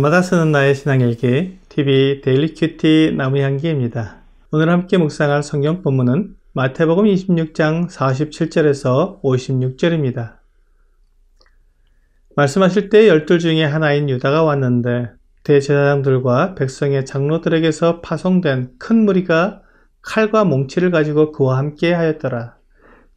너가 쓰는 나의 신앙일기 TV 데일리 큐티 나무향기입니다. 오늘 함께 묵상할 성경 본문은 마태복음 26장 47절에서 56절입니다. 말씀하실 때 12 중에 하나인 유다가 왔는데 대제사장들과 백성의 장로들에게서 파송된 큰 무리가 칼과 몽치를 가지고 그와 함께 하였더라.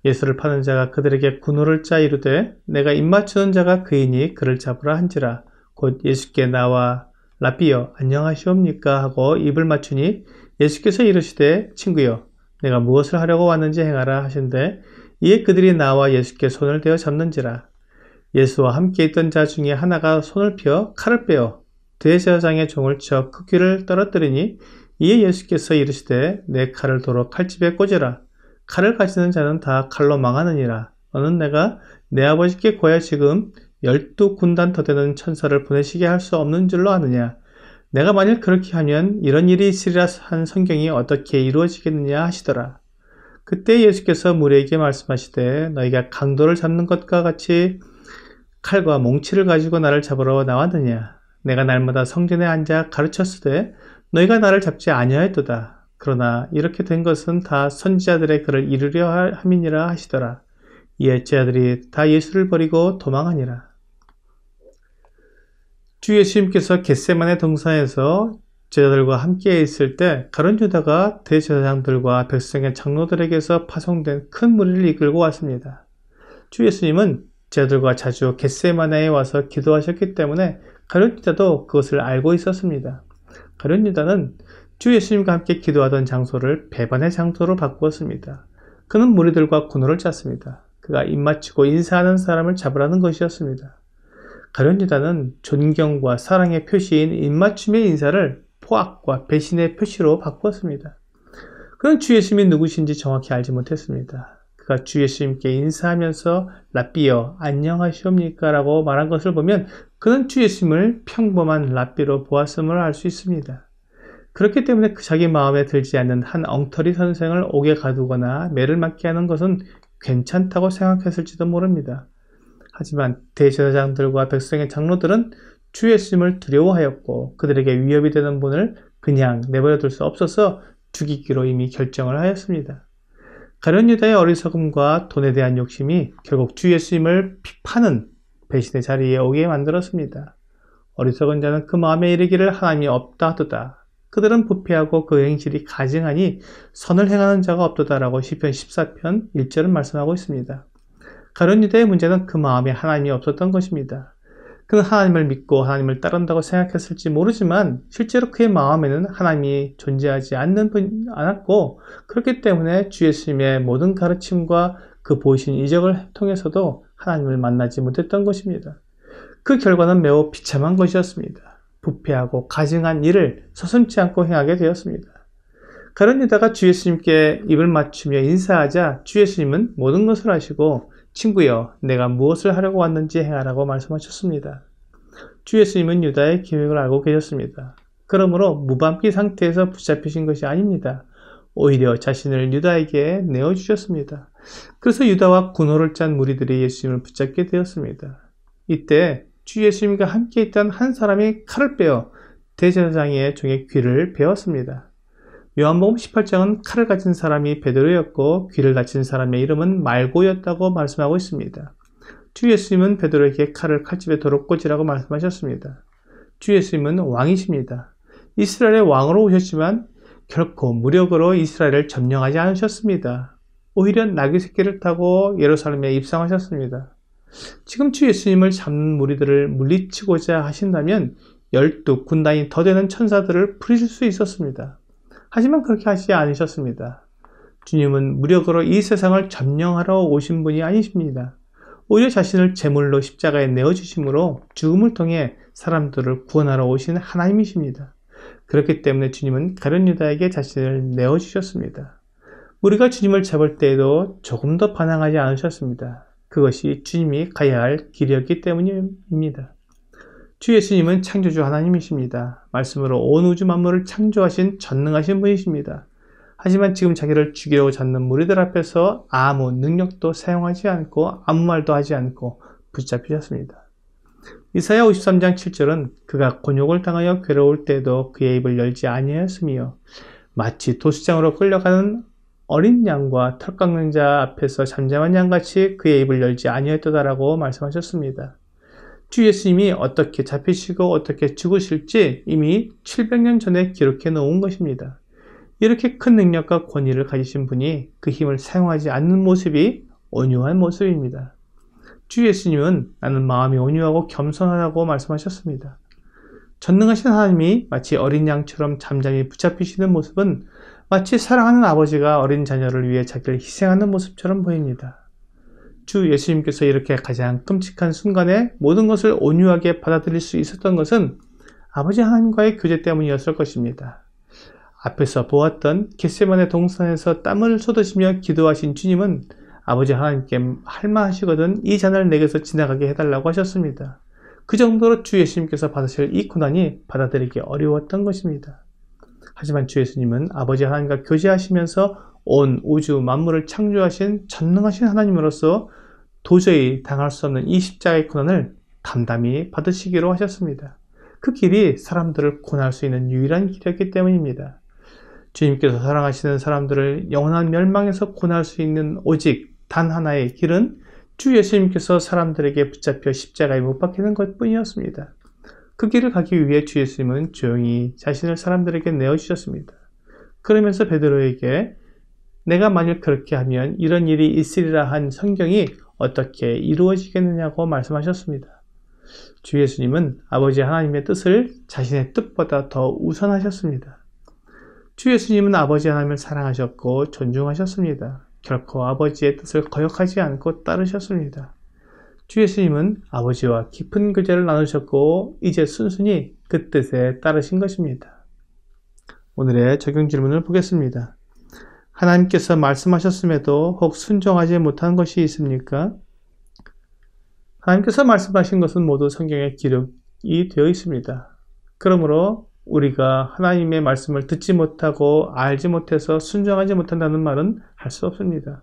예수를 파는 자가 그들에게 군호를 짜 이르되 내가 입맞추는 자가 그이니 그를 잡으라 한지라. 곧 예수께 나와 라삐여 안녕하시옵니까 하고 입을 맞추니 예수께서 이르시되 친구여 내가 무엇을 하려고 왔는지 행하라 하신대 이에 그들이 나와 예수께 손을 대어 잡는지라. 예수와 함께 있던 자 중에 하나가 손을 펴 칼을 빼어 대제사장의 종을 쳐 그 귀를 떨어뜨리니 이에 예수께서 이르시되 내 칼을 도로 칼집에 꽂으라. 칼을 가지는 자는 다 칼로 망하느니라. 너는 내가 내 아버지께 고야 지금 12군단 더 되는 천사를 보내시게 할 수 없는 줄로 아느냐. 내가 만일 그렇게 하면 이런 일이 있으리라 한 성경이 어떻게 이루어지겠느냐 하시더라. 그때 예수께서 무리에게 말씀하시되 너희가 강도를 잡는 것과 같이 칼과 몽치를 가지고 나를 잡으러 나왔느냐. 내가 날마다 성전에 앉아 가르쳤으되 너희가 나를 잡지 아니하였도다. 그러나 이렇게 된 것은 다 선지자들의 글을 이루려 함이니라 하시더라. 이에 제자들이 다 예수를 버리고 도망하니라. 주 예수님께서 겟세마네 동산에서 제자들과 함께 있을 때 가룟 유다가 대제사장들과 백성의 장로들에게서 파송된 큰 무리를 이끌고 왔습니다. 주 예수님은 제자들과 자주 겟세마네에 와서 기도하셨기 때문에 가룟 유다도 그것을 알고 있었습니다. 가룟 유다는 주 예수님과 함께 기도하던 장소를 배반의 장소로 바꾸었습니다. 그는 무리들과 군호를 짰습니다. 그가 입맞추고 인사하는 사람을 잡으라는 것이었습니다. 가룟 유다는 존경과 사랑의 표시인 입맞춤의 인사를 포악과 배신의 표시로 바꾸었습니다. 그는 주 예수님이 누구신지 정확히 알지 못했습니다. 그가 주 예수님께 인사하면서 라삐여 안녕하시옵니까 라고 말한 것을 보면 그는 주 예수님을 평범한 라삐로 보았음을 알 수 있습니다. 그렇기 때문에 자기 마음에 들지 않는 한 엉터리 선생을 옥에 가두거나 매를 맞게 하는 것은 괜찮다고 생각했을지도 모릅니다. 하지만 대제사장들과 백성의 장로들은 주 예수님을 두려워하였고 그들에게 위협이 되는 분을 그냥 내버려둘 수 없어서 죽이기로 이미 결정을 하였습니다. 가룟 유다의 어리석음과 돈에 대한 욕심이 결국 주 예수님을 파는 배신의 자리에 오게 만들었습니다. 어리석은 자는 그 마음에 이르기를 하나님이 없다 하도다. 그들은 부패하고 그 행실이 가증하니 선을 행하는 자가 없도다라고 시편 14편 1절은 말씀하고 있습니다. 가룟 유다의 문제는 그 마음에 하나님이 없었던 것입니다. 그는 하나님을 믿고 하나님을 따른다고 생각했을지 모르지만 실제로 그의 마음에는 하나님이 존재하지 않았고 그렇기 때문에 주 예수님의 모든 가르침과 그 보이신 이적을 통해서도 하나님을 만나지 못했던 것입니다. 그 결과는 매우 비참한 것이었습니다. 부패하고 가증한 일을 서슴지 않고 행하게 되었습니다. 가룟 유다가 주 예수님께 입을 맞추며 인사하자 주 예수님은 모든 것을 아시고 친구여 내가 무엇을 하려고 왔는지 행하라고 말씀하셨습니다. 주 예수님은 유다의 계획을 알고 계셨습니다. 그러므로 무방비 상태에서 붙잡히신 것이 아닙니다. 오히려 자신을 유다에게 내어주셨습니다. 그래서 유다와 군호를 짠 무리들이 예수님을 붙잡게 되었습니다. 이때 주 예수님과 함께 있던 한 사람이 칼을 빼어 대제사장의 종의 귀를 베었습니다. 요한복음 18장은 칼을 가진 사람이 베드로였고 귀를 다친 사람의 이름은 말고였다고 말씀하고 있습니다. 주 예수님은 베드로에게 칼을 칼집에 도로 꽂으라고 말씀하셨습니다. 주 예수님은 왕이십니다. 이스라엘의 왕으로 오셨지만 결코 무력으로 이스라엘을 점령하지 않으셨습니다. 오히려 나귀 새끼를 타고 예루살렘에 입성하셨습니다. 지금 주 예수님을 잡는 무리들을 물리치고자 하신다면 12군단이 더 되는 천사들을 부리실 수 있었습니다. 하지만 그렇게 하시지 않으셨습니다. 주님은 무력으로 이 세상을 점령하러 오신 분이 아니십니다. 오히려 자신을 제물로 십자가에 내어주심으로 죽음을 통해 사람들을 구원하러 오신 하나님이십니다. 그렇기 때문에 주님은 가룟 유다에게 자신을 내어주셨습니다. 우리가 주님을 잡을 때에도 조금 더 반항하지 않으셨습니다. 그것이 주님이 가야 할 길이었기 때문입니다. 주 예수님은 창조주 하나님이십니다. 말씀으로 온 우주 만물을 창조하신 전능하신 분이십니다. 하지만 지금 자기를 죽이려고 잡는 무리들 앞에서 아무 능력도 사용하지 않고 아무 말도 하지 않고 붙잡히셨습니다. 이사야 53장 7절은 그가 곤욕을 당하여 괴로울 때도 그의 입을 열지 아니하였으며 마치 도수장으로 끌려가는 어린 양과 털 깎는 자 앞에서 잠잠한 양같이 그의 입을 열지 아니하였다라고 말씀하셨습니다. 주 예수님이 어떻게 잡히시고 어떻게 죽으실지 이미 700년 전에 기록해 놓은 것입니다. 이렇게 큰 능력과 권위를 가지신 분이 그 힘을 사용하지 않는 모습이 온유한 모습입니다. 주 예수님은 나는 마음이 온유하고 겸손하다고 말씀하셨습니다. 전능하신 하나님이 마치 어린 양처럼 잠잠히 붙잡히시는 모습은 마치 사랑하는 아버지가 어린 자녀를 위해 자기를 희생하는 모습처럼 보입니다. 주 예수님께서 이렇게 가장 끔찍한 순간에 모든 것을 온유하게 받아들일 수 있었던 것은 아버지 하나님과의 교제 때문이었을 것입니다. 앞에서 보았던 겟세마네 동산에서 땀을 쏟으시며 기도하신 주님은 아버지 하나님께 할만하시거든 이 잔을 내게서 지나가게 해달라고 하셨습니다. 그 정도로 주 예수님께서 받으실 이 고난이 받아들이기 어려웠던 것입니다. 하지만 주 예수님은 아버지 하나님과 교제하시면서 온 우주 만물을 창조하신 전능하신 하나님으로서 도저히 당할 수 없는 이 십자가의 고난을 담담히 받으시기로 하셨습니다. 그 길이 사람들을 구원할 수 있는 유일한 길이었기 때문입니다. 주님께서 사랑하시는 사람들을 영원한 멸망에서 구원할 수 있는 오직 단 하나의 길은 주 예수님께서 사람들에게 붙잡혀 십자가에 못 박히는 것뿐이었습니다. 그 길을 가기 위해 주 예수님은 조용히 자신을 사람들에게 내어주셨습니다. 그러면서 베드로에게 내가 만일 그렇게 하면 이런 일이 있으리라 한 성경이 어떻게 이루어지겠느냐고 말씀하셨습니다. 주 예수님은 아버지 하나님의 뜻을 자신의 뜻보다 더 우선하셨습니다. 주 예수님은 아버지 하나님을 사랑하셨고 존중하셨습니다. 결코 아버지의 뜻을 거역하지 않고 따르셨습니다. 주 예수님은 아버지와 깊은 교제를 나누셨고 이제 순순히 그 뜻에 따르신 것입니다. 오늘의 적용 질문을 보겠습니다. 하나님께서 말씀하셨음에도 혹 순종하지 못한 것이 있습니까? 하나님께서 말씀하신 것은 모두 성경에 기록이 되어 있습니다. 그러므로 우리가 하나님의 말씀을 듣지 못하고 알지 못해서 순종하지 못한다는 말은 할 수 없습니다.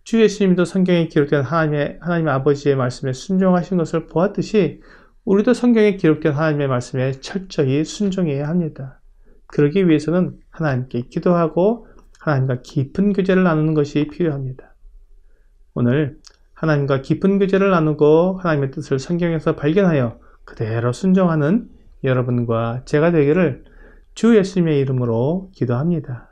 주 예수님도 성경에 기록된 하나님 아버지의 말씀에 순종하신 것을 보았듯이 우리도 성경에 기록된 하나님의 말씀에 철저히 순종해야 합니다. 그러기 위해서는 하나님께 기도하고 하나님과 깊은 교제를 나누는 것이 필요합니다. 오늘 하나님과 깊은 교제를 나누고 하나님의 뜻을 성경에서 발견하여 그대로 순종하는 여러분과 제가 되기를 주 예수님의 이름으로 기도합니다.